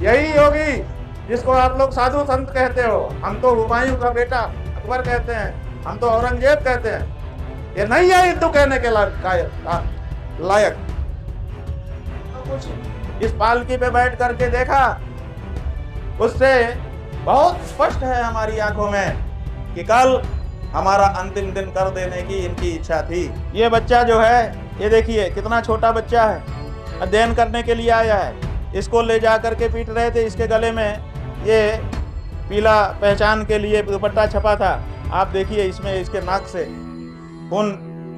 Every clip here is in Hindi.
यही योगी जिसको आप लोग साधु संत कहते हो। हम तो हुमायूं का बेटा अकबर कहते हैं, हम तो औरंगजेब कहते हैं। ये नहीं है हिंदू कहने के लायक। कुछ इस पालकी पे बैठ करके देखा, उससे बहुत स्पष्ट है हमारी आंखों में कि कल हमारा अंतिम दिन कर देने की इनकी इच्छा थी। ये बच्चा जो है, ये देखिए कितना छोटा बच्चा है, अध्ययन करने के लिए आया है। इसको ले जा करके पीट रहे थे। इसके गले में ये पीला पहचान के लिए दुपट्टा छपा था। आप देखिए इसमें इसके नाक से खून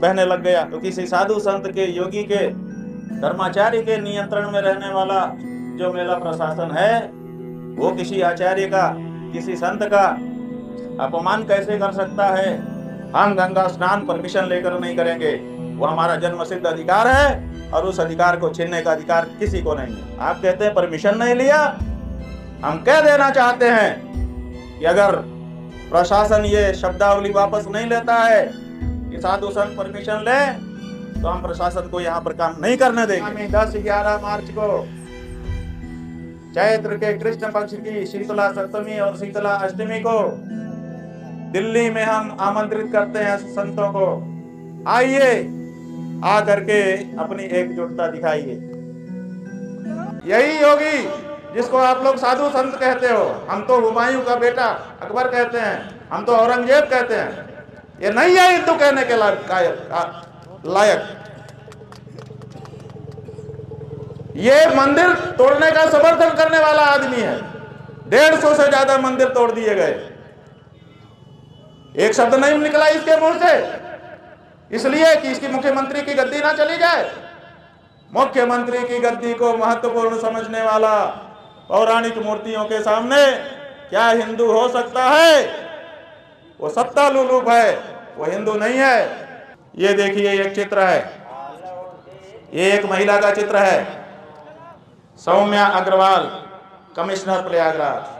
बहने लग गया। तो किसी साधु संत के, योगी के, धर्माचार्य के नियंत्रण में रहने वाला जो मेला प्रशासन है, वो किसी आचार्य का, किसी संत का अपमान कैसे कर सकता है? हम गंगा स्नान परमिशन लेकर नहीं करेंगे। वो हमारा जन्म सिद्ध अधिकार है और उस अधिकार को छीनने का अधिकार किसी को नहीं है। आप कहते हैं परमिशन नहीं लिया। हम कह देना चाहते हैं कि अगर प्रशासन ये शब्दावली वापस नहीं लेता है कि साधु संत परमिशन ले, तो हम प्रशासन को यहाँ पर काम नहीं करने देंगे। 10-11 मार्च को चैत्र के कृष्ण पक्ष की शीतला सप्तमी और शीतला अष्टमी को दिल्ली में हम आमंत्रित करते हैं संतों को। आइए, आ करके अपनी एकजुटता दिखाइए। यही योगी जिसको आप लोग साधु संत कहते हो। हम तो हुमायूं का बेटा अकबर कहते हैं, हम तो औरंगजेब कहते हैं। ये नहीं है हिंदू कहने के लायक। ये मंदिर तोड़ने का समर्थन करने वाला आदमी है। 150 से ज्यादा मंदिर तोड़ दिए गए। एक शब्द नहीं निकला इसके मुंह से, इसलिए कि इसकी मुख्यमंत्री की गद्दी ना चली जाए। मुख्यमंत्री की गद्दी को महत्वपूर्ण समझने वाला पौराणिक मूर्तियों के सामने क्या हिंदू हो सकता है? वो सत्ता लुलूप है, वो हिंदू नहीं है। ये देखिए एक चित्र है, ये एक महिला का चित्र है, सौम्या अग्रवाल, कमिश्नर प्रयागराज।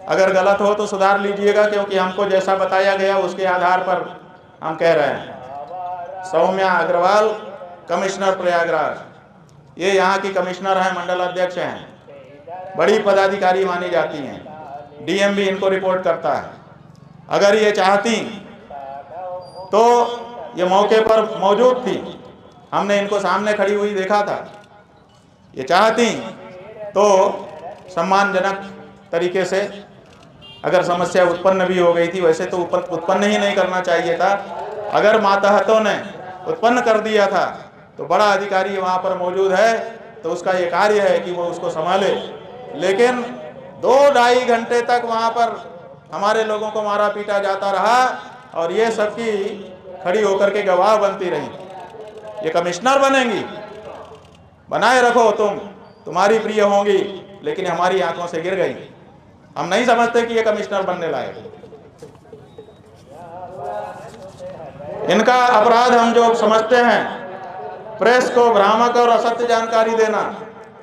अगर गलत हो तो सुधार लीजिएगा, क्योंकि हमको जैसा बताया गया उसके आधार पर हम कह रहे हैं। सौम्या अग्रवाल, कमिश्नर प्रयागराज। ये यहाँ की कमिश्नर हैं, मंडल अध्यक्ष हैं, बड़ी पदाधिकारी मानी जाती हैं। डीएम भी इनको रिपोर्ट करता है। अगर ये चाहती तो ये मौके पर मौजूद थी, हमने इनको सामने खड़ी हुई देखा था। ये चाहती तो सम्मानजनक तरीके से, अगर समस्या उत्पन्न भी हो गई थी, वैसे तो उत्पन्न ही नहीं करना चाहिए था। अगर मातहतों ने उत्पन्न कर दिया था तो बड़ा अधिकारी वहाँ पर मौजूद है, तो उसका ये कार्य है कि वो उसको संभाले। लेकिन 2-2.5 घंटे तक वहाँ पर हमारे लोगों को मारा पीटा जाता रहा और ये सबकी खड़ी होकर के गवाह बनती रही। ये कमिश्नर बनेंगी, बनाए रखो, तुम्हारी प्रिय होंगी, लेकिन हमारी आंखों से गिर गई। हम नहीं समझते कि ये कमिश्नर बनने लायक। इनका अपराध हम जो समझते हैं, प्रेस को भ्रामक और असत्य जानकारी देना,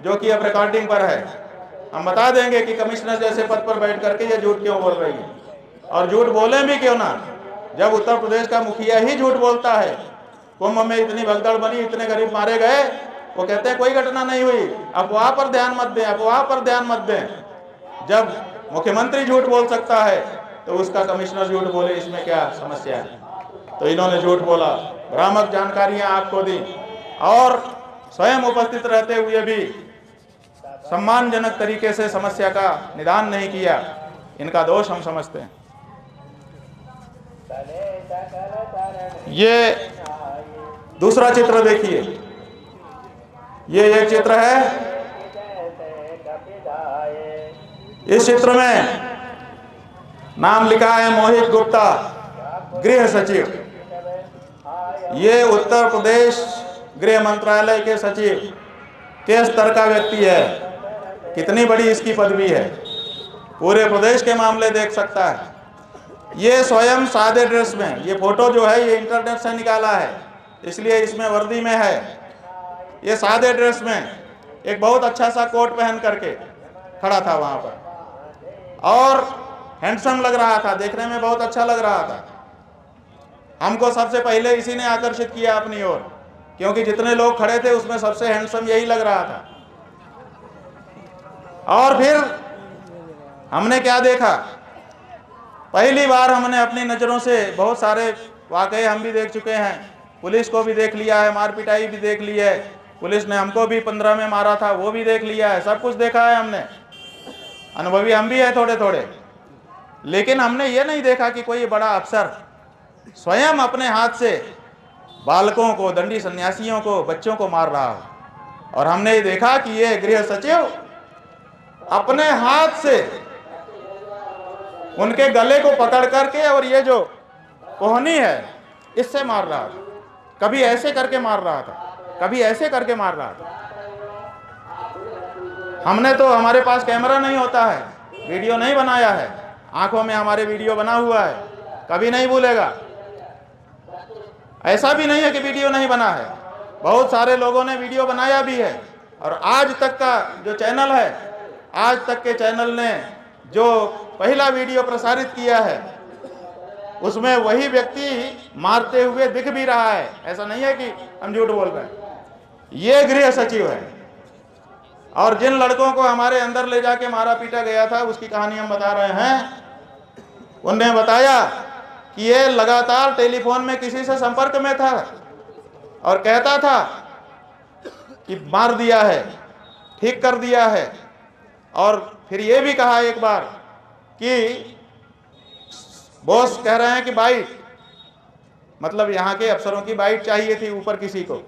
जो कि अब रिकॉर्डिंग पर है। हम बता देंगे कि कमिश्नर जैसे पद पर बैठ करके ये झूठ क्यों बोल रही है, और झूठ बोले भी क्यों ना, जब उत्तर प्रदेश का मुखिया ही झूठ बोलता है। कुंभ में इतनी भगदड़ बनी, इतने गरीब मारे गए, वो कहते हैं कोई घटना नहीं हुई, अफवाह पर ध्यान मत दें, अफवाह पर ध्यान मत दें। जब मुख्यमंत्री झूठ बोल सकता है तो उसका कमिश्नर झूठ बोले, इसमें क्या समस्या है? तो इन्होंने झूठ बोला, भ्रामक जानकारियां आपको दी और स्वयं उपस्थित रहते हुए भी सम्मानजनक तरीके से समस्या का निदान नहीं किया। इनका दोष हम समझते हैं। ये दूसरा चित्र देखिए, ये एक चित्र है। इस चित्र में नाम लिखा है मोहित गुप्ता, गृह सचिव। ये उत्तर प्रदेश गृह मंत्रालय के सचिव के स्तर का व्यक्ति है। कितनी बड़ी इसकी पदवी है, पूरे प्रदेश के मामले देख सकता है। ये स्वयं सादे ड्रेस में, ये फोटो जो है ये इंटरनेट से निकाला है, इसलिए इसमें वर्दी में है। ये सादे ड्रेस में एक बहुत अच्छा सा कोट पहन करके खड़ा था वहां पर, और हैंडसम लग रहा था, देखने में बहुत अच्छा लग रहा था। हमको सबसे पहले इसी ने आकर्षित किया अपनी ओर, क्योंकि जितने लोग खड़े थे उसमें सबसे हैंडसम यही लग रहा था। और फिर हमने क्या देखा, पहली बार हमने अपनी नज़रों से बहुत सारे वाकये हम भी देख चुके हैं, पुलिस को भी देख लिया है, मार पिटाई भी देख ली है, पुलिस ने हमको भी 15 में मारा था वो भी देख लिया है, सब कुछ देखा है हमने, अनुभवी हम भी है थोड़े थोड़े। लेकिन हमने ये नहीं देखा कि कोई बड़ा अफसर स्वयं अपने हाथ से बालकों को, दंडी सन्यासियों को, बच्चों को मार रहा हो। और हमने ये देखा कि ये गृह सचिव अपने हाथ से उनके गले को पकड़ करके और ये जो कोहनी है इससे मार रहा था, कभी ऐसे करके मार रहा था, कभी ऐसे करके मार रहा था। हमने तो, हमारे पास कैमरा नहीं होता है, वीडियो नहीं बनाया है, आंखों में हमारे वीडियो बना हुआ है, कभी नहीं भूलेगा। ऐसा भी नहीं है कि वीडियो नहीं बना है, बहुत सारे लोगों ने वीडियो बनाया भी है। और आज तक का जो चैनल है, आज तक के चैनल ने जो पहला वीडियो प्रसारित किया है उसमें वही व्यक्ति मारते हुए दिख भी रहा है, ऐसा नहीं है कि हम झूठ बोल रहे हैं। ये गृह सचिव है। और जिन लड़कों को हमारे अंदर ले जाके मारा पीटा गया था उसकी कहानी हम बता रहे हैं। उन्हें बताया कि ये लगातार टेलीफोन में किसी से संपर्क में था और कहता था कि मार दिया है, ठीक कर दिया है। और फिर ये भी कहा एक बार कि बॉस कह रहे हैं कि बाइट, मतलब यहाँ के अफसरों की बाइट चाहिए थी ऊपर किसी को।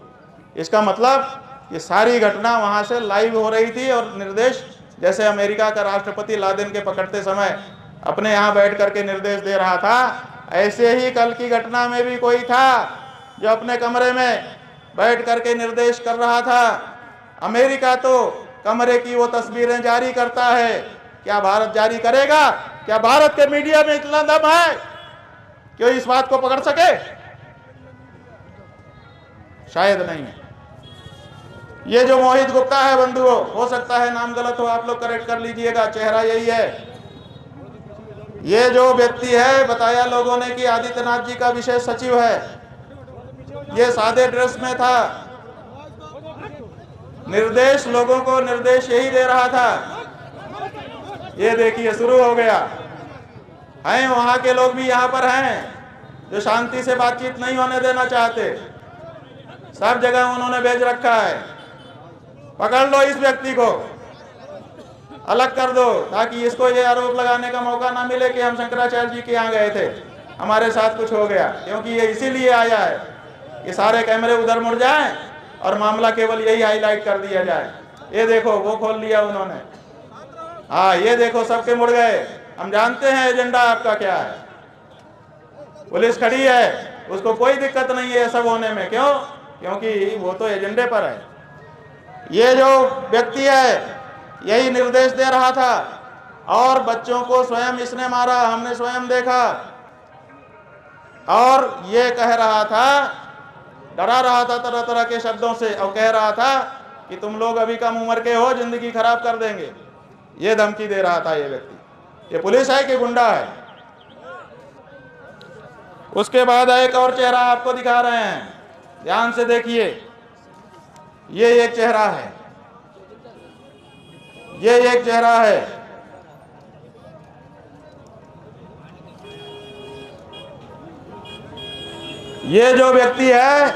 इसका मतलब ये सारी घटना वहाँ से लाइव हो रही थी और निर्देश, जैसे अमेरिका का राष्ट्रपति लादेन के पकड़ते समय अपने यहाँ बैठ करके निर्देश दे रहा था, ऐसे ही कल की घटना में भी कोई था जो अपने कमरे में बैठ करके निर्देश कर रहा था। अमेरिका तो कमरे की वो तस्वीरें जारी करता है, क्या भारत जारी करेगा? क्या भारत के मीडिया में इतना दम है कि इस बात को पकड़ सके? शायद नहीं है। ये जो मोहित गुप्ता है बंधुओं, हो सकता है नाम गलत हो, आप लोग करेक्ट कर लीजिएगा, चेहरा यही है। ये जो व्यक्ति है, बताया लोगों ने कि आदित्यनाथ जी का विशेष सचिव है। ये सादे ड्रेस में था, निर्देश लोगों को निर्देश यही दे रहा था। ये देखिए शुरू हो गया है। वहां के लोग भी यहाँ पर हैं जो शांति से बातचीत नहीं होने देना चाहते, सब जगह उन्होंने भेज रखा है। पकड़ लो इस व्यक्ति को, अलग कर दो, ताकि इसको ये आरोप लगाने का मौका ना मिले कि हम शंकराचार्य जी के यहाँ गए थे, हमारे साथ कुछ हो गया। क्योंकि ये इसीलिए आया है कि सारे कैमरे उधर मुड़ जाएं और मामला केवल यही हाईलाइट कर दिया जाए। ये देखो वो खोल लिया उन्होंने, हाँ ये देखो सबके मुड़ गए। हम जानते हैं एजेंडा आपका क्या है। पुलिस खड़ी है, उसको कोई दिक्कत नहीं है सब होने में। क्यों? क्योंकि वो तो एजेंडे पर है। ये जो व्यक्ति है यही निर्देश दे रहा था और बच्चों को स्वयं इसने मारा, हमने स्वयं देखा। और ये कह रहा था, डरा रहा था तरह तरह के शब्दों से, और कह रहा था कि तुम लोग अभी कम उम्र के हो, जिंदगी खराब कर देंगे। ये धमकी दे रहा था ये व्यक्ति। ये पुलिस है कि गुंडा है? उसके बाद एक और चेहरा आपको दिखा रहे हैं, ध्यान से देखिए। ये एक चेहरा है, ये एक चेहरा है। ये जो व्यक्ति है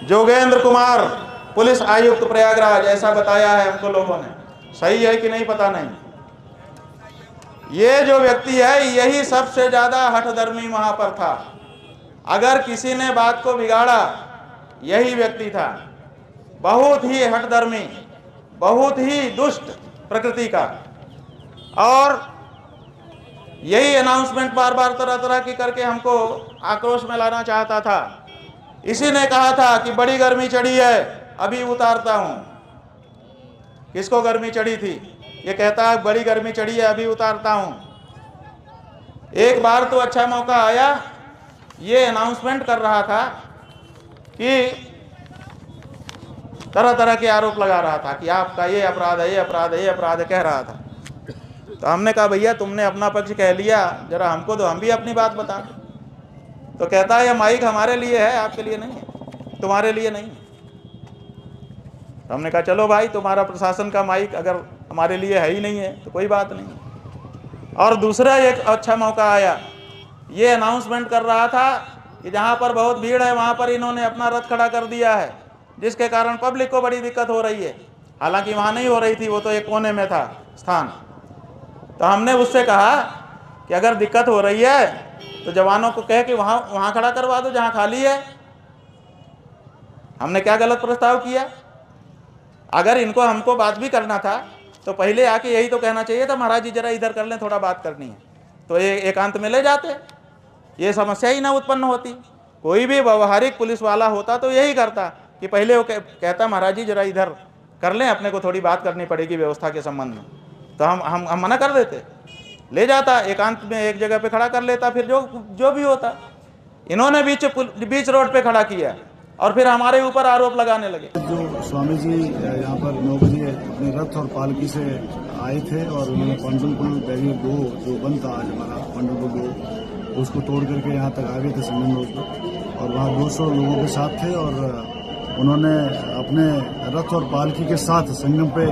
जोगेंद्र कुमार, पुलिस आयुक्त प्रयागराज, ऐसा बताया है हमको लोगों ने। सही है कि नहीं पता नहीं। ये जो व्यक्ति है यही सबसे ज्यादा हठधर्मी वहां पर था। अगर किसी ने बात को बिगाड़ा यही व्यक्ति था। बहुत ही हठधर्मी, बहुत ही दुष्ट प्रकृति का। और यही अनाउंसमेंट बार बार तरह तरह की करके हमको आक्रोश में लाना चाहता था। इसी ने कहा था कि बड़ी गर्मी चढ़ी है, अभी उतारता हूं। किसको गर्मी चढ़ी थी? ये कहता है बड़ी गर्मी चढ़ी है, अभी उतारता हूं। एक बार तो अच्छा मौका आया, ये अनाउंसमेंट कर रहा था कि तरह तरह के आरोप लगा रहा था कि आपका ये अपराध है, ये अपराध है, ये अपराध है, कह रहा था। तो हमने कहा भैया तुमने अपना पक्ष कह लिया, जरा हमको तो हम भी अपनी बात बता। तो कहता है ये माइक हमारे लिए है, आपके लिए नहीं है, तुम्हारे लिए नहीं है। तो हमने कहा चलो भाई, तुम्हारा प्रशासन का माइक अगर हमारे लिए है ही नहीं है तो कोई बात नहीं। और दूसरा एक अच्छा मौका आया, ये अनाउंसमेंट कर रहा था कि जहाँ पर बहुत भीड़ है वहाँ पर इन्होंने अपना रथ खड़ा कर दिया है, जिसके कारण पब्लिक को बड़ी दिक्कत हो रही है। हालांकि वहाँ नहीं हो रही थी, वो तो एक कोने में था स्थान। तो हमने उससे कहा कि अगर दिक्कत हो रही है तो जवानों को कह कि वहाँ खड़ा करवा दो जहाँ खाली है। हमने क्या गलत प्रस्ताव किया? अगर इनको हमको बात भी करना था तो पहले आके यही तो कहना चाहिए था, महाराज जी जरा इधर कर लें, थोड़ा बात करनी है, तो एकांत में ले जाते, ये समस्या ही ना उत्पन्न होती। कोई भी व्यवहारिक पुलिस वाला होता तो यही करता कि पहले वो कहता महाराज जी जरा इधर कर लें, अपने को थोड़ी बात करनी पड़ेगी व्यवस्था के संबंध में, तो हम मना कर देते, ले जाता एकांत में एक जगह पे खड़ा कर लेता, फिर जो भी होता। इन्होंने बीच रोड पे खड़ा किया और फिर हमारे ऊपर आरोप लगाने लगे। जो स्वामी जी यहाँ पर 9 बजे अपने रथ और पालकी से आए थे और उन्होंने पंडुलपुर बैरियर 2 जो बंद था आज हमारा पंडुलपुर 2, उसको तोड़ करके यहाँ तक आ गए थे संगम रोड पर, और वहाँ 200 लोगों के साथ थे और उन्होंने अपने रथ और पालकी के साथ संगम पे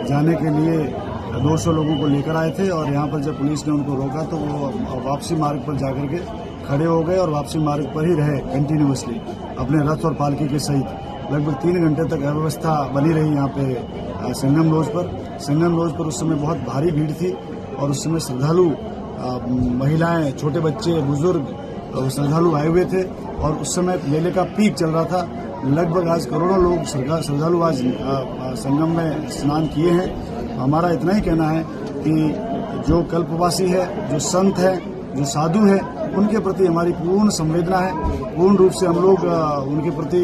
जाने के लिए 200 लोगों को लेकर आए थे। और यहाँ पर जब पुलिस ने उनको रोका तो वो वापसी मार्ग पर जाकर के खड़े हो गए और वापसी मार्ग पर ही रहे कंटिन्यूअसली अपने रथ और पालकी के सहित। लगभग 3 घंटे तक अव्यवस्था बनी रही यहाँ पे संगम रोड पर। संगम रोड पर उस समय बहुत भारी भीड़ थी और उस समय श्रद्धालु महिलाएं, छोटे बच्चे, बुजुर्ग श्रद्धालु आए हुए थे और उस समय मेले का पीक चल रहा था। लगभग आज करोड़ों लोग श्रद्धालु आज संगम में स्नान किए हैं। हमारा इतना ही कहना है कि जो कल्पवासी है, जो संत है, जो साधु है, उनके प्रति हमारी पूर्ण संवेदना है। पूर्ण रूप से हम लोग उनके प्रति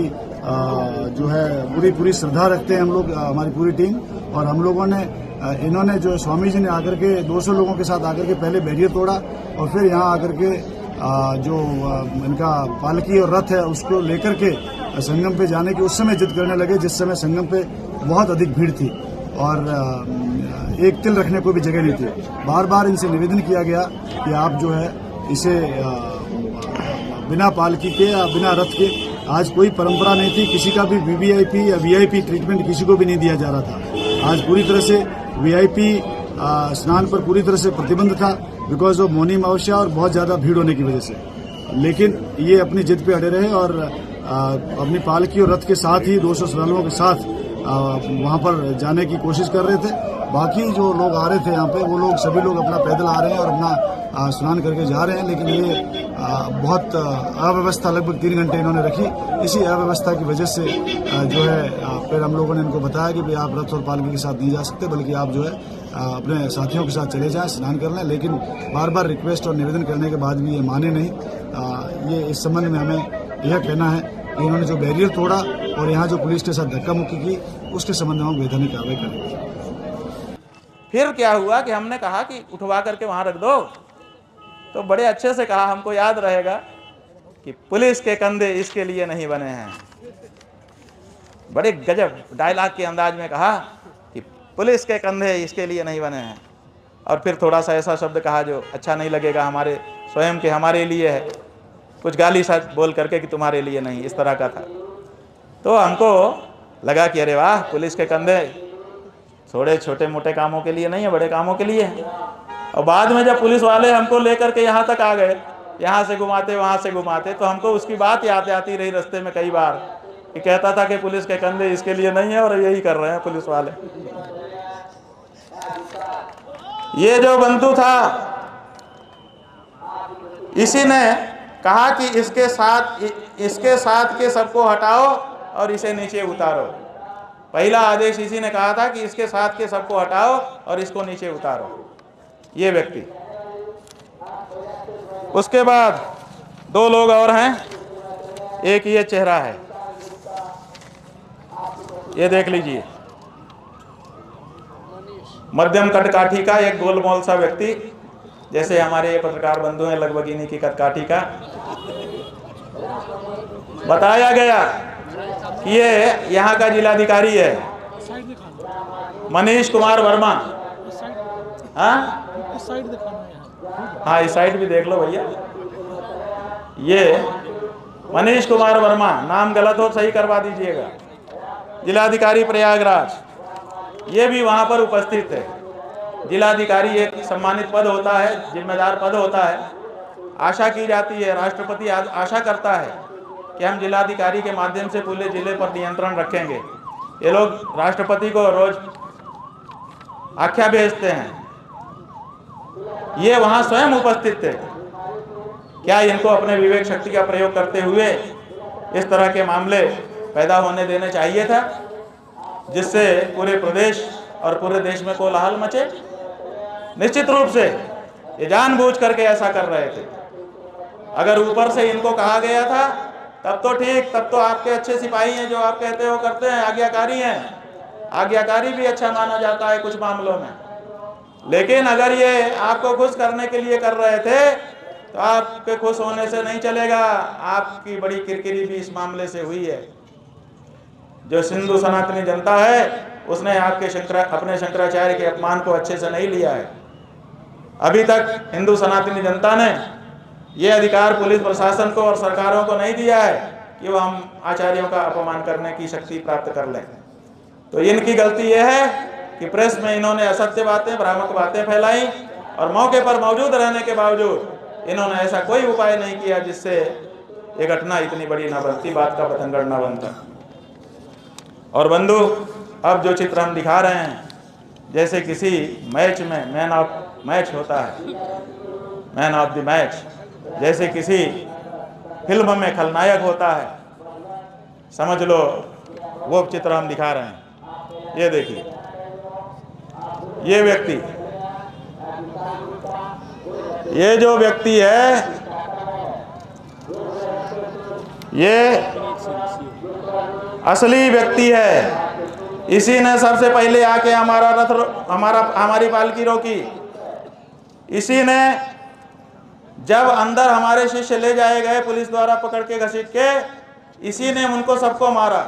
जो है पूरी श्रद्धा रखते हैं हम लोग, हमारी पूरी टीम। और हम लोगों ने इन्होंने जो स्वामी जी ने आकर के 200 लोगों के साथ आकर के पहले बैरियर तोड़ा और फिर यहाँ आकर के जो इनका पालकी और रथ है उसको लेकर के संगम पे जाने की उस समय जिद करने लगे, जिस समय संगम पे बहुत अधिक भीड़ थी और एक तिल रखने को भी जगह नहीं थी। बार बार इनसे निवेदन किया गया कि आप जो है इसे बिना पालकी के या बिना रथ के, आज कोई परंपरा नहीं थी, किसी का भी वीवीआईपी या वीआईपी ट्रीटमेंट किसी को भी नहीं दिया जा रहा था। आज पूरी तरह से वीआईपी स्नान पर पूरी तरह से प्रतिबंध था बिकॉज ऑफ मौनी अमावस्या और बहुत ज्यादा भीड़ होने की वजह से। लेकिन ये अपनी जिद पे अड़े रहे और अपनी पालकी और रथ के साथ ही 200 श्रद्धालुओं के साथ वहां पर जाने की कोशिश कर रहे थे। बाकी जो लोग आ रहे थे यहाँ पे, वो लोग सभी लोग अपना पैदल आ रहे हैं और अपना स्नान करके जा रहे हैं। लेकिन ये बहुत अव्यवस्था लगभग 3 घंटे इन्होंने रखी। इसी अव्यवस्था की वजह से जो है फिर हम लोगों ने इनको बताया कि भाई आप रथ और पालकी के साथ नहीं जा सकते, बल्कि आप जो है अपने साथियों के साथ चले जाएं, स्नान कर लें। लेकिन बार बार रिक्वेस्ट और निवेदन करने के बाद भी ये माने नहीं। ये इस संबंध में हमें यह कहना है कि इन्होंने जो बैरियर तोड़ा और यहाँ जो पुलिस के साथ धक्का मुक्की की, उसके संबंध में हम वैधानिक कार्रवाई करेंगे। फिर क्या हुआ कि हमने कहा कि उठवा करके वहां रख दो, तो बड़े अच्छे से कहा, हमको याद रहेगा कि पुलिस के कंधे इसके लिए नहीं बने हैं। बड़े गजब डायलॉग के अंदाज में कहा कि पुलिस के कंधे इसके लिए नहीं बने हैं। और फिर थोड़ा सा ऐसा शब्द कहा जो अच्छा नहीं लगेगा हमारे स्वयं के, हमारे लिए है, कुछ गाली सा बोल करके कि तुम्हारे लिए नहीं, इस तरह का था। तो हमको लगा कि अरे वाह, पुलिस के कंधे थोड़े छोटे मोटे कामों के लिए नहीं है, बड़े कामों के लिए है। और बाद में जब पुलिस वाले हमको लेकर के यहाँ तक आ गए, यहाँ से घुमाते वहाँ से घुमाते, तो हमको उसकी बात याद आती रही रास्ते में कई बार कि कहता था कि पुलिस के कंधे इसके लिए नहीं है और यही कर रहे हैं पुलिस वाले। ये जो बंधु था, इसी ने कहा कि इसके साथ के सबको हटाओ और इसे नीचे उतारो। पहला आदेश इसी ने कहा था कि इसके साथ के सबको हटाओ और इसको नीचे उतारो, ये व्यक्ति। उसके बाद 2 लोग और हैं, एक ये चेहरा है, ये देख लीजिए, मध्यम कटकाठी का एक गोलमोल सा व्यक्ति, जैसे हमारे ये पत्रकार बंधु हैं लगभग इन्हीं की कटकाठी का। बताया गया कि ये यहाँ का जिलाधिकारी है, मनीष कुमार वर्मा। हाँ, इस साइड भी देख लो भैया। ये मनीष कुमार वर्मा, नाम गलत हो सही करवा दीजिएगा, जिलाधिकारी प्रयागराज। ये भी वहाँ पर उपस्थित थे। जिलाधिकारी एक सम्मानित पद होता है, जिम्मेदार पद होता है। आशा की जाती है, राष्ट्रपति आशा करता है कि हम जिलाधिकारी के माध्यम से पूरे जिले पर नियंत्रण रखेंगे। ये लोग राष्ट्रपति को रोज आख्या भेजते हैं, ये वहाँ स्वयं उपस्थित थे। क्या इनको अपने विवेक शक्ति का प्रयोग करते हुए इस तरह के मामले पैदा होने देने चाहिए था, जिससे पूरे प्रदेश और पूरे देश में कोलाहल मचे? निश्चित रूप से ये जानबूझ करके ऐसा कर रहे थे। अगर ऊपर से इनको कहा गया था तब तो ठीक, तब तो आपके अच्छे सिपाही हैं, जो आप कहते हो करते हैं, आज्ञाकारी हैं। आज्ञाकारी भी अच्छा माना जाता है कुछ मामलों में। लेकिन अगर ये आपको खुश करने के लिए कर रहे थे तो आपके खुश होने से नहीं चलेगा। आपकी बड़ी किरकिरी भी इस मामले से हुई है। जो हिंदू सनातनी जनता है उसने आपके अपने शंकराचार्य के अपमान को अच्छे से नहीं लिया है। अभी तक हिंदू सनातनी जनता ने ये अधिकार पुलिस प्रशासन को और सरकारों को नहीं दिया है कि वो हम आचार्यों का अपमान करने की शक्ति प्राप्त कर लें। तो इनकी गलती यह है कि प्रेस में इन्होंने असत्य बातें, भ्रामक बातें फैलाई और मौके पर मौजूद रहने के बावजूद इन्होंने ऐसा कोई उपाय नहीं किया जिससे ये घटना इतनी बड़ी न बनती, बात का पतंगड़ न बनता। और बंधु, अब जो चित्र हम दिखा रहे हैं, जैसे किसी मैच में मैन ऑफ मैच होता है, मैन ऑफ द मैच, जैसे किसी फिल्म में खलनायक होता है, समझ लो वो चित्र हम दिखा रहे हैं। ये देखिए, ये व्यक्ति, ये जो व्यक्ति है, ये असली व्यक्ति है। इसी ने सबसे पहले आके हमारा रथ, हमारी पालकी रोकी। इसी ने जब अंदर हमारे शिष्य ले जाए गए पुलिस द्वारा पकड़ के घसीट के, इसी ने उनको सबको मारा।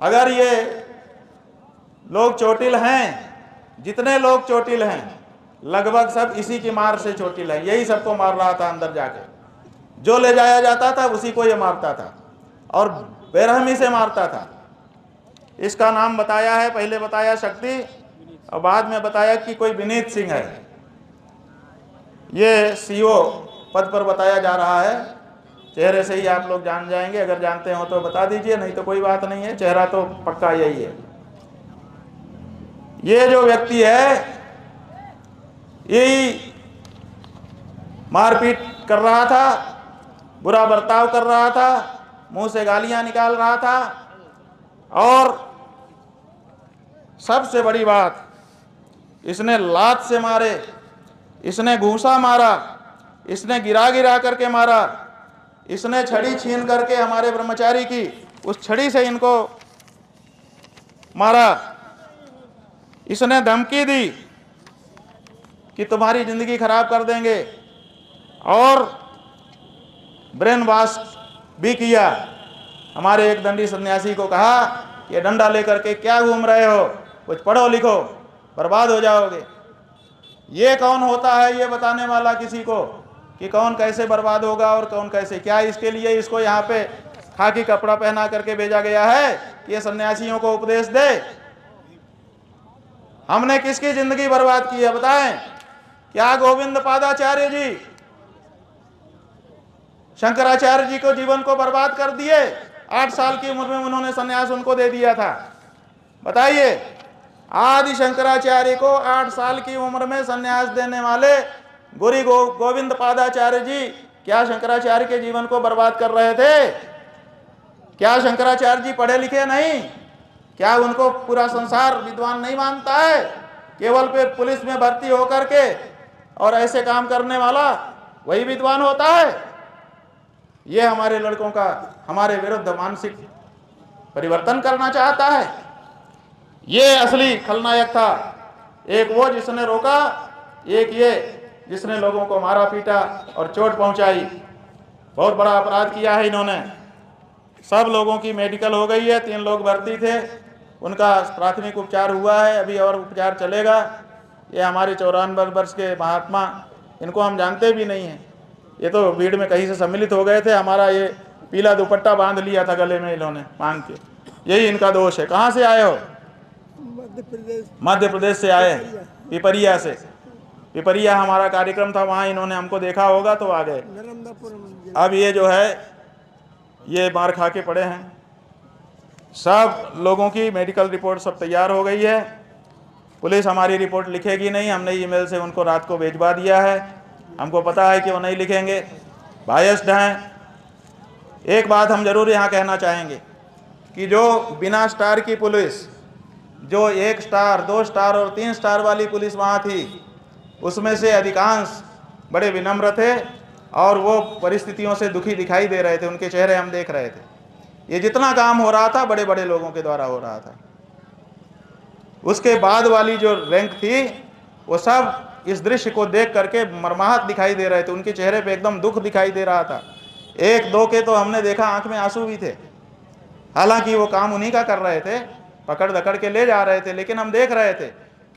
अगर ये लोग चोटिल हैं, जितने लोग चोटिल हैं लगभग सब इसी की मार से चोटिल है। यही सबको मार रहा था अंदर जाके। जो ले जाया जाता था उसी को ये मारता था और बेरहमी से मारता था। इसका नाम बताया है, पहले बताया शक्ति और बाद में बताया कि कोई विनीत सिंह है। ये सीओ पद पर बताया जा रहा है। चेहरे से ही आप लोग जान जाएंगे, अगर जानते हो तो बता दीजिए, नहीं तो कोई बात नहीं है, चेहरा तो पक्का यही है। ये जो व्यक्ति है यही मारपीट कर रहा था, बुरा बर्ताव कर रहा था, मुंह से गालियां निकाल रहा था और सबसे बड़ी बात, इसने लात से मारे, इसने घूंसा मारा, इसने गिरा गिरा करके मारा, इसने छड़ी छीन करके हमारे ब्रह्मचारी की उस छड़ी से इनको मारा। इसने धमकी दी कि तुम्हारी जिंदगी खराब कर देंगे और ब्रेन वॉश भी किया। हमारे एक दंडी सन्यासी को कहा कि ये डंडा लेकर के क्या घूम रहे हो, कुछ पढ़ो लिखो, बर्बाद हो जाओगे। ये कौन होता है ये बताने वाला किसी को कि कौन कैसे बर्बाद होगा और कौन कैसे? क्या इसके लिए इसको यहाँ पे खाकी कपड़ा पहना करके भेजा गया है कि ये सन्यासियों को उपदेश दे? हमने किसकी जिंदगी बर्बाद की है बताएं? क्या गोविंद पादाचार्य जी, शंकराचार्य जी को जीवन को बर्बाद कर दिए? 8 साल की उम्र में उन्होंने सन्यास उनको दे दिया था। बताइए, आदि शंकराचार्य को 8 साल की उम्र में सन्यास देने वाले गुरु गोविंद पादाचार्य जी क्या शंकराचार्य के जीवन को बर्बाद कर रहे थे? क्या शंकराचार्य जी पढ़े लिखे नहीं? क्या उनको पूरा संसार विद्वान नहीं मानता है? केवल पे पुलिस में भर्ती होकर के और ऐसे काम करने वाला वही विद्वान होता है? ये हमारे लड़कों का हमारे विरुद्ध मानसिक परिवर्तन करना चाहता है। ये असली खलनायक था। एक वो जिसने रोका, एक ये जिसने लोगों को मारा पीटा और चोट पहुंचाई। बहुत बड़ा अपराध किया है इन्होंने। सब लोगों की मेडिकल हो गई है, 3 लोग भर्ती थे, उनका प्राथमिक उपचार हुआ है, अभी और उपचार चलेगा। ये हमारे 54 वर्ष के महात्मा, इनको हम जानते भी नहीं हैं। ये तो भीड़ में कहीं से सम्मिलित हो गए थे, हमारा ये पीला दुपट्टा बांध लिया था गले में इन्होंने मांग के। यही इनका दोष है। कहाँ से आए हो? मध्य प्रदेश से आए, पिपरिया से। पिपरिया हमारा कार्यक्रम था, वहाँ इन्होंने हमको देखा होगा तो आ गए। अब ये जो है ये मार खा के पड़े हैं। सब लोगों की मेडिकल रिपोर्ट सब तैयार हो गई है। पुलिस हमारी रिपोर्ट लिखेगी नहीं, हमने ईमेल से उनको रात को भिजवा दिया है। हमको पता है कि वो नहीं लिखेंगे, बायस्ड हैं। एक बात हम जरूर यहाँ कहना चाहेंगे कि जो बिना स्टार की पुलिस, जो 1 स्टार 2 स्टार और 3 स्टार वाली पुलिस वहाँ थी, उसमें से अधिकांश बड़े विनम्र थे और वो परिस्थितियों से दुखी दिखाई दे रहे थे, उनके चेहरे हम देख रहे थे। ये जितना काम हो रहा था बड़े बड़े लोगों के द्वारा हो रहा था। उसके बाद वाली जो रैंक थी वो सब इस दृश्य को देख करके मर्माहत दिखाई दे रहे थे, उनके चेहरे पे एकदम दुख दिखाई दे रहा था। 1-2 के तो हमने देखा आंख में आंसू भी थे, हालांकि वो काम उन्हीं का कर रहे थे, पकड़ दकड़ के ले जा रहे थे, लेकिन हम देख रहे थे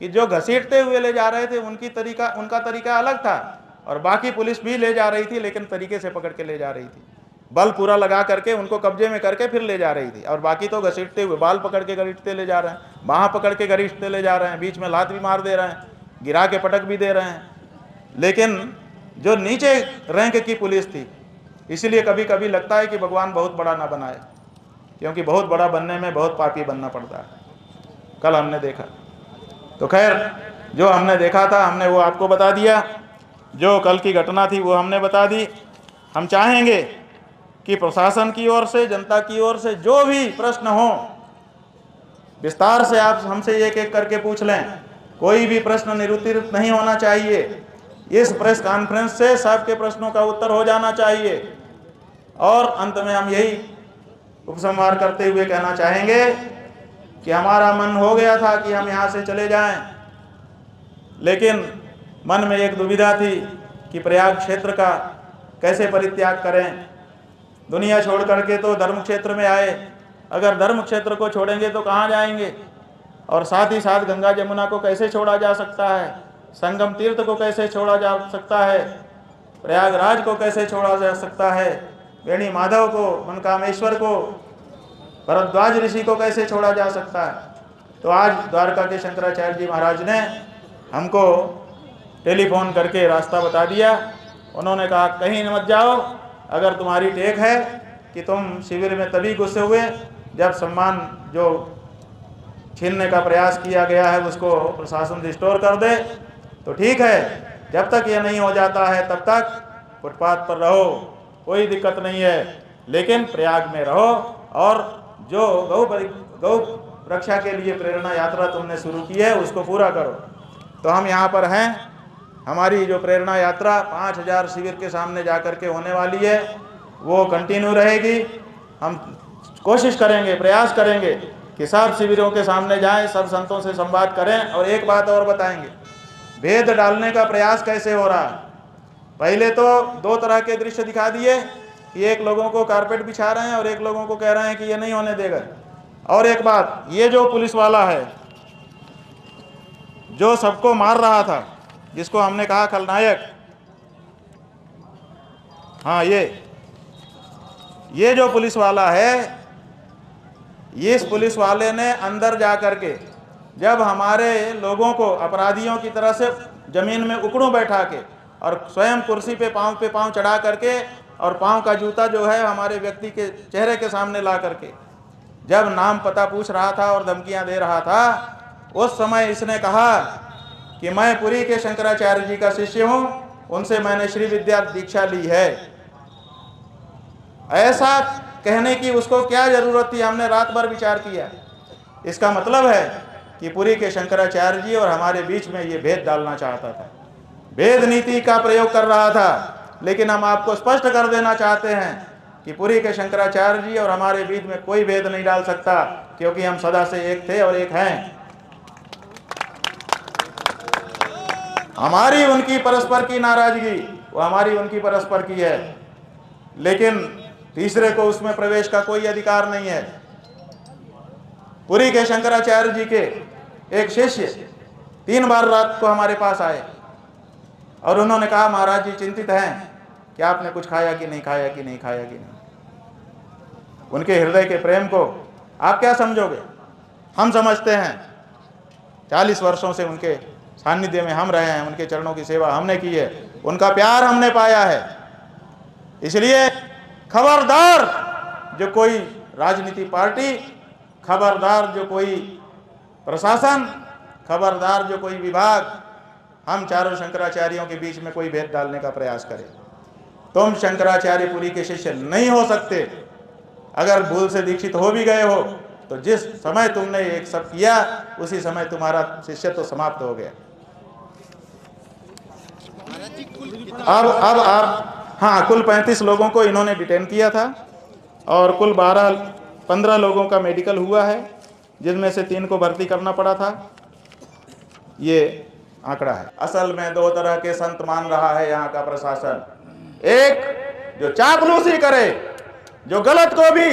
कि जो घसीटते हुए ले जा रहे थे उनका तरीका अलग था और बाकी पुलिस भी ले जा रही थी, लेकिन तरीके से पकड़ के ले जा रही थी। बल पूरा लगा करके उनको कब्जे में करके फिर ले जा रही थी, और बाकी तो घसीटते हुए बाल पकड़ के घसीटते ले जा रहे हैं, बाँह पकड़ के घसीटते ले जा रहे हैं, बीच में लात भी मार दे रहे हैं, गिरा के पटक भी दे रहे हैं। लेकिन जो नीचे रैंक की पुलिस थी, इसलिए कभी कभी लगता है कि भगवान बहुत बड़ा ना बनाए, क्योंकि बहुत बड़ा बनने में बहुत पापी बनना पड़ता है। कल हमने देखा, तो खैर जो हमने देखा था हमने वो आपको बता दिया, जो कल की घटना थी वो हमने बता दी। हम चाहेंगे कि प्रशासन की ओर से, जनता की ओर से जो भी प्रश्न हो विस्तार से आप हमसे एक एक करके पूछ लें, कोई भी प्रश्न निरुत्तरित नहीं होना चाहिए। इस प्रेस कॉन्फ्रेंस से सबके प्रश्नों का उत्तर हो जाना चाहिए। और अंत में हम यही उपसंहार करते हुए कहना चाहेंगे कि हमारा मन हो गया था कि हम यहाँ से चले जाएं, लेकिन मन में एक दुविधा थी कि प्रयाग क्षेत्र का कैसे परित्याग करें। दुनिया छोड़ करके तो धर्म क्षेत्र में आए, अगर धर्म क्षेत्र को छोड़ेंगे तो कहाँ जाएंगे, और साथ ही साथ गंगा जमुना को कैसे छोड़ा जा सकता है, संगम तीर्थ को कैसे छोड़ा जा सकता है, प्रयागराज को कैसे छोड़ा जा सकता है, वेणी माधव को, मनकामेश्वर को, भरद्वाज ऋषि को कैसे छोड़ा जा सकता है। तो आज द्वारका के शंकराचार्य जी महाराज ने हमको टेलीफोन करके रास्ता बता दिया। उन्होंने कहा कहीं मत जाओ, अगर तुम्हारी टेक है कि तुम शिविर में तभी घुसे हुए जब सम्मान जो छीनने का प्रयास किया गया है उसको प्रशासन रिस्टोर कर दे, तो ठीक है। जब तक ये नहीं हो जाता है तब तक फुटपाथ पर रहो, कोई दिक्कत नहीं है, लेकिन प्रयाग में रहो और जो गौ रक्षा के लिए प्रेरणा यात्रा तुमने शुरू की है उसको पूरा करो। तो हम यहाँ पर हैं। हमारी जो प्रेरणा यात्रा 5000 शिविर के सामने जाकर के होने वाली है, वो कंटिन्यू रहेगी। हम कोशिश करेंगे, प्रयास करेंगे कि सब शिविरों के सामने जाएं, सब संतों से संवाद करें। और एक बात और बताएंगे, भेद डालने का प्रयास कैसे हो रहा है। पहले तो 2 तरह के दृश्य दिखा दिए कि एक लोगों को कारपेट बिछा रहे हैं और एक लोगों को कह रहे हैं कि ये नहीं होने देगा। और एक बात, ये जो पुलिस वाला है जो सबको मार रहा था, जिसको हमने कहा खलनायक, हाँ ये जो पुलिस वाला है, इस पुलिस वाले ने अंदर जा करके जब हमारे लोगों को अपराधियों की तरह से जमीन में उकड़ों बैठा के और स्वयं कुर्सी पे पांव चढ़ा करके और पांव का जूता जो है हमारे व्यक्ति के चेहरे के सामने ला करके जब नाम पता पूछ रहा था और धमकियां दे रहा था, उस समय इसने कहा कि मैं पुरी के शंकराचार्य जी का शिष्य हूं, उनसे मैंने श्री विद्या दीक्षा ली है। ऐसा कहने की उसको क्या जरूरत थी, हमने रात भर विचार किया। इसका मतलब है कि पुरी के शंकराचार्य जी और हमारे बीच में ये भेद डालना चाहता था, भेद नीति का प्रयोग कर रहा था। लेकिन हम आपको स्पष्ट कर देना चाहते हैं कि पुरी के शंकराचार्य जी और हमारे बीच में कोई भेद नहीं डाल सकता, क्योंकि हम सदा से एक थे और एक हैं। हमारी उनकी परस्पर की नाराजगी वो हमारी उनकी परस्पर की है, लेकिन तीसरे को उसमें प्रवेश का कोई अधिकार नहीं है। पुरी के शंकराचार्य जी के एक शिष्य 3 बार रात को हमारे पास आए और उन्होंने कहा महाराज जी चिंतित हैं कि आपने कुछ खाया कि नहीं, खाया कि नहीं, खाया कि नहीं। उनके हृदय के प्रेम को आप क्या समझोगे, हम समझते हैं। 40 वर्षों से उनके सानिध्य में हम रहे हैं, उनके चरणों की सेवा हमने की है, उनका प्यार हमने पाया है। इसलिए खबरदार जो कोई राजनीति पार्टी, खबरदार जो कोई प्रशासन, खबरदार जो कोई विभाग हम चारों शंकराचार्यों के बीच में कोई भेद डालने का प्रयास करे। तुम शंकराचार्यपुरी के शिष्य नहीं हो सकते। अगर भूल से दीक्षित हो भी गए हो तो जिस समय तुमने एक सब किया उसी समय तुम्हारा शिष्यत्व समाप्त हो गया। अब आप, हाँ, कुल 35 लोगों को इन्होंने डिटेन किया था और कुल 15 लोगों का मेडिकल हुआ है, जिनमें से 3 को भर्ती करना पड़ा था। ये आंकड़ा है। असल में 2 तरह के संत मान रहा है यहाँ का प्रशासन। एक जो चापलूसी करे, जो गलत को भी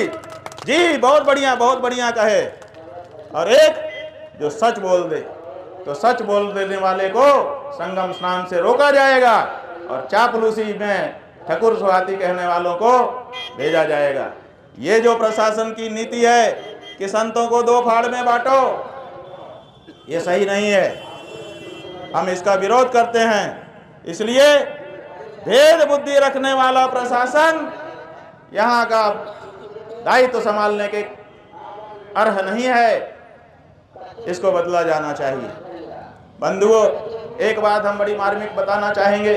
जी बहुत बढ़िया कहे, और एक जो सच बोल दे। तो सच बोल देने वाले को संगम स्नान से रोका जाएगा और चापलूसी में ठकुर सुहाती कहने वालों को भेजा जाएगा। ये जो प्रशासन की नीति है कि संतों को 2 फाड़ में बांटो, ये सही नहीं है। हम इसका विरोध करते हैं। इसलिए भेद बुद्धि रखने वाला प्रशासन यहाँ का दायित्व संभालने के अर्ह नहीं है, इसको बदला जाना चाहिए। बंधुओं, एक बात हम बड़ी मार्मिक बताना चाहेंगे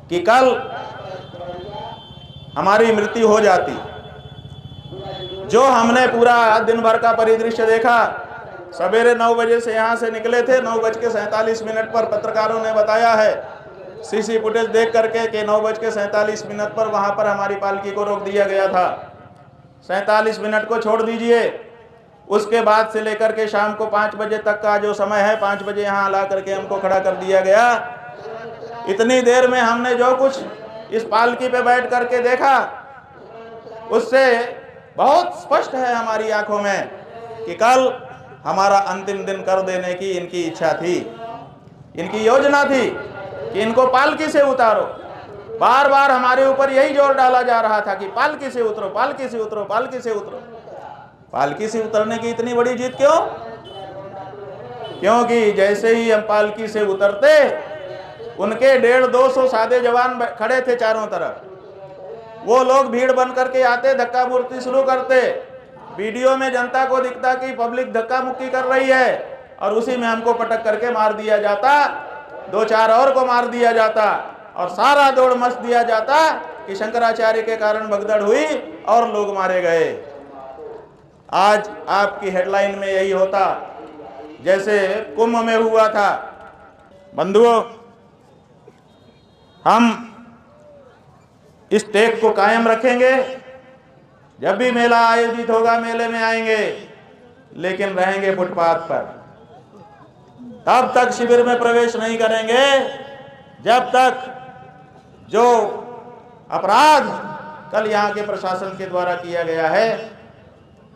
कि कल हमारी मृत्यु हो जाती, जो हमने पूरा दिन भर का परिदृश्य देखा, सवेरे 9 बजे से यहाँ से निकले थे, 9:47 पर पत्रकारों ने बताया है, सीसी फुटेज देख करके कि 9:47 पर वहाँ पर हमारी पालकी को रोक दिया गया था। 47 मिनट को छोड़ दीजिए, उसके बाद से लेकर के शाम को 5 बजे तक का जो समय है, 5 बजे यहाँ ला करके हमको खड़ा कर दिया गया। इतनी देर में हमने जो कुछ इस पालकी पे बैठ करके देखा, उससे बहुत स्पष्ट है हमारी आंखों में कि कल हमारा अंतिम दिन कर देने की इनकी इच्छा थी, इनकी योजना थी कि इनको पालकी से उतारो। बार बार हमारे ऊपर यही जोर डाला जा रहा था कि पालकी से उतरो, पालकी से उतरो, पालकी से उतरो। पालकी से उतरने की इतनी बड़ी जिद क्यों? क्योंकि जैसे ही हम पालकी से उतरते, उनके 150-200 सादे जवान खड़े थे चारों तरफ। वो लोग भीड़ बन करके आते, धक्का मुक्की शुरू करते। वीडियो में जनता को दिखता कि पब्लिक धक्का मुक्की कर रही है, और उसी में हमको पटक करके मार दिया जाता, 2-4 और को मार दिया जाता, और सारा दौड़ मच दिया जाता कि शंकराचार्य के कारण भगदड़ हुई और लोग मारे गए। आज आपकी हेडलाइन में यही होता जैसे कुंभ में हुआ था। बंधुओं, हम इस टेक को कायम रखेंगे। जब भी मेला आयोजित होगा, मेले में आएंगे, लेकिन रहेंगे फुटपाथ पर। तब तक शिविर में प्रवेश नहीं करेंगे जब तक जो अपराध कल यहाँ के प्रशासन के द्वारा किया गया है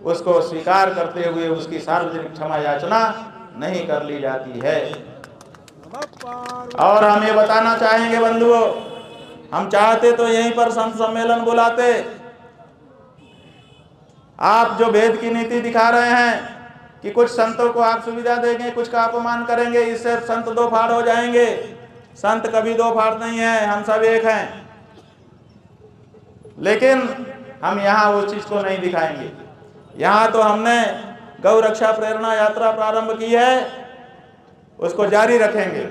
उसको स्वीकार करते हुए उसकी सार्वजनिक क्षमा याचना नहीं कर ली जाती है। और हम ये बताना चाहेंगे बंधुओं, हम चाहते तो यहीं पर संत सम्मेलन बुलाते। आप जो भेद की नीति दिखा रहे हैं कि कुछ संतों को आप सुविधा देंगे, कुछ का अपमान करेंगे, इससे संत 2 फाड़ हो जाएंगे। संत कभी 2 फाड़ नहीं है, हम सब एक हैं। लेकिन हम यहाँ उस चीज को नहीं दिखाएंगे। यहाँ तो हमने गौ रक्षा प्रेरणा यात्रा प्रारंभ की है, उसको जारी रखेंगे।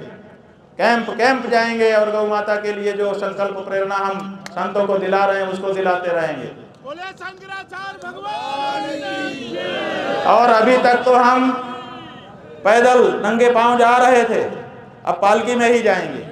कैंप जाएंगे और गौ माता के लिए जो संकल्प प्रेरणा हम संतों को दिला रहे हैं उसको दिलाते रहेंगे। बोले शंकराचार्य भगवान की। और अभी तक तो हम पैदल नंगे पांव जा रहे थे, अब पालकी में ही जाएंगे।